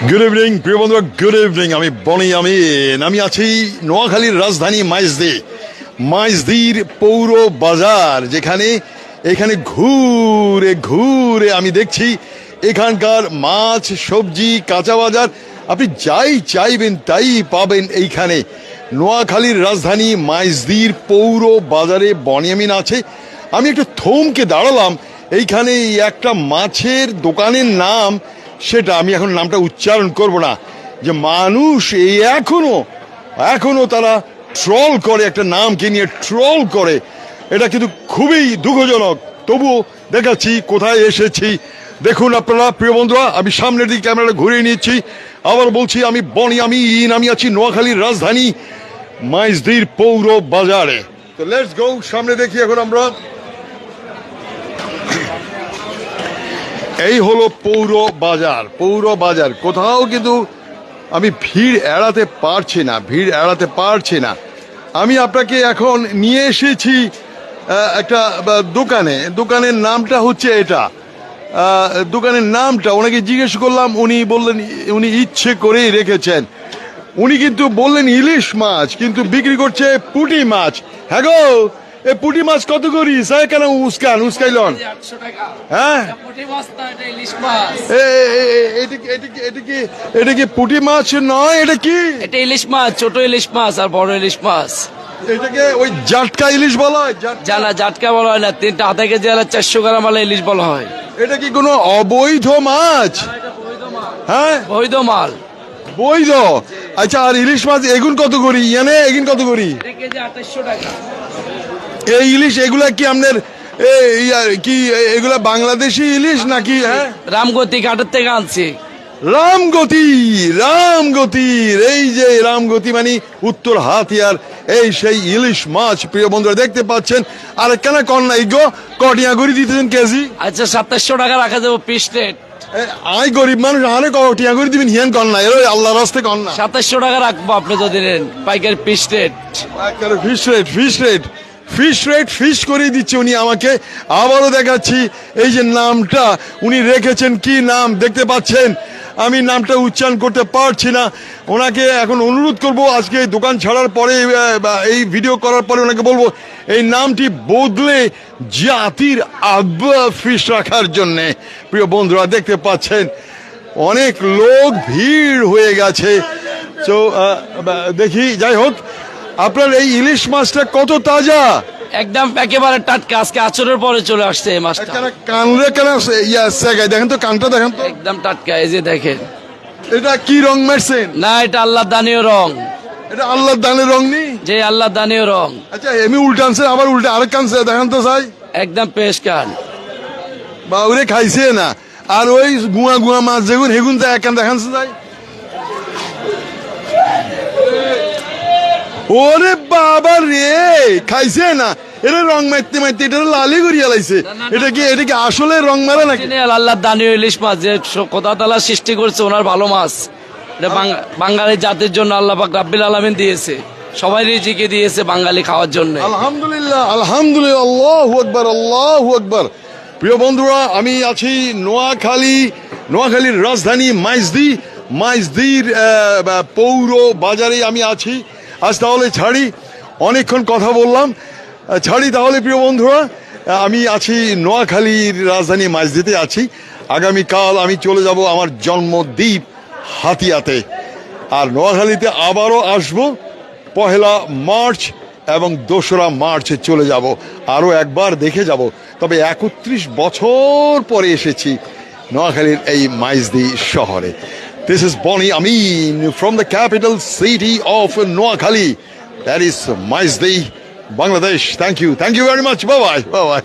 Good evening প্রিয় বন্ধুরা, good evening. আমি বনি আমিন। আমি আছি নোয়াখালীর রাজধানী মাইজদির পৌর বাজার, যেখানে এখানে ঘুরে ঘুরে আমি দেখছি এখানকার মাছ, সবজি, কাঁচা বাজার আপনি যাই চাইবেন তাই পাবেন এইখানে। নোয়াখালীর রাজধানী মাইজদির পৌর বাজারে বনি আমিন আছে। আমি একটু থমকে দাঁড়ালাম এইখানে একটা মাছের দোকানের নাম, সেটা আমি এখন নামটা উচ্চারণ করব না, যে মানুষ এই এখনো তারা ট্রল করে, একটা নামকে নিয়ে ট্রল করে। এটা কিন্তু খুবই দুঃখজনক। তবুও দেখাচ্ছি কোথায় এসেছি। দেখুন আপনারা প্রিয় বন্ধুরা, আমি সামনের দিকে ক্যামেরাটা ঘুরিয়ে নিচ্ছি। আবার বলছি, আমি বনি আমিন। আমি আছি নোয়াখালীর রাজধানী মাইজদির পৌর বাজারে। তো লেটস গো, সামনে দেখি এখন আমরা। এই হলো পৌর বাজার। কোথাও কিন্তু আমি ভিড় এড়াতে পারছি না। আমি আপনাকে এখন নিয়ে এসেছি একটা দোকানের নামটা হচ্ছে এটা। দোকানের নামটা ওনাকে জিজ্ঞেস করলাম, উনি বললেন উনি ইচ্ছে করেই রেখেছেন। উনি কিন্তু বললেন ইলিশ মাছ, কিন্তু বিক্রি করছে পুঁটি মাছ। হ্যাঁ গো, এ পুঁটি মাছ কত করি স্যার? কেন উস্কাইলন? হ্যাঁ, এটা কি পুঁটি মাছ নয়? এটা কি? এটা ইলিশ মাছ, ছোট ইলিশ মাছ আর বড় ইলিশ মাছ। এটাকে ওই জাটকা ইলিশ বলা হয়? জাটকা বলা হয় না, 3.5 কেজি 400 গ্রাম ইলিশ বলা হয়। এটা কি কোনো অবৈধ মাছ? হ্যাঁ, বৈধ। আচ্ছা, আর ইলিশ মাছ এগুন কত করি? এগুন কত করি? 2800 টাকা। এই ইলিশ এগুলা কি আপনার কি এগুলা বাংলাদেশি ইলিশ নাকি? হ্যাঁ, রামগতি ঘাটের থেকে আনছি। রামগতির এই যে রামগতি মানে উত্তর হাতিয়ার, এই সেই ইলিশ মাছ প্রিয় বন্ধুরা দেখতে পাচ্ছেন। আর কেন কন্যা ইগো কটিয়া করে দিতেছেন কেজি? আচ্ছা, 2700 টাকা রাখা যাবো পিস রেট। আই গরিব মানুষ, আরে কটিয়া করে দিবেন হিয়ান কন্যা, এর আল্লাহ রাস্তে কন্যা। 2700 টাকা রাখবো আপনি যদি নেন পাইকারি পিস রেট। ফিশ করে দিচ্ছে উনি আমাকে। আবারও দেখাচ্ছি এই যে নামটা উনি রেখেছেন, কি নাম দেখতে পাচ্ছেন। আমি নামটা উচ্চারণ করতে পারছি না। ওনাকে এখন অনুরোধ করব, আজকে দোকান ছাড়ার পরে এই ভিডিও করার পরে ওনাকে বলবো এই নামটি বদলে জাতির আব্বা ফিশ রাখার জন্যে। প্রিয় বন্ধুরা দেখতে পাচ্ছেন অনেক লোক, ভিড় হয়ে গেছে। তো দেখি, যাই হোক, আপনার এই ইলিশ মাছটা কত তাজা? একদম একেবারে টাটকা, আজকে আচরের পরে চলে আসছে এই মাছটা। কানলে কেন দেখেন তো, কানটা দেখেন তো, একদম টাটকা। এই যে দেখেন, এটা কি রং মারছেন? না, এটা আল্লাহ দানীয় রং। এটা আল্লাহর দানের রং নেই? যে আল্লাহ দানীয় রং। আচ্ছা, এমনি উল্টা আনছে, আবার উল্টা আরেক কানছে, দেখেন তো চাই। একদম পেশকান বা ওরে খাইছে না। আর ওই গুয়া মাছ যেগুন হেগুন যায় এক কান দেখানছে যাই। ওরে বাবা রে, খাইছে না? এটা রং মারতে এটা লালি করিয়া লাইছে। এটা কি আসলে রং মারা নাকি? আল্লাহ দানীয় ইলিশ মাছ, যে খোদা তাআলা সৃষ্টি করেছে, ওনার ভালো মাছ। এটা বাঙালি জাতির জন্য আল্লাহ পাক রাব্বিল আলামিন দিয়েছে, সবাই রিজিকে দিয়েছে বাঙালি খাওয়ার জন্য। আলহামদুলিল্লাহ, আল্লাহু আকবার। প্রিয় বন্ধুরা, আমি আছি নোয়াখালীর রাজধানী মাইজদির পৌর বাজারে আমি আছি। আজ তাহলে ছাড়ি, অনেকক্ষণ কথা বললাম, ছাড়ি তাহলে। প্রিয় বন্ধুরা, আমি আছি নোয়াখালীর রাজধানী মাইজদিতে আছি। আগামীকাল আমি চলে যাব আমার জন্মদ্বীপ হাতিয়াতে। আর নোয়াখালীতে আবারও আসবো 1 মার্চ এবং 2রা মার্চে চলে যাব, আরও একবার দেখে যাব। তবে 31 বছর পরে এসেছি নোয়াখালীর এই মাইজদি শহরে। This is Boni Amin from the capital city of Noakhali. That is Maizdi, Bangladesh. Thank you very much. Bye bye.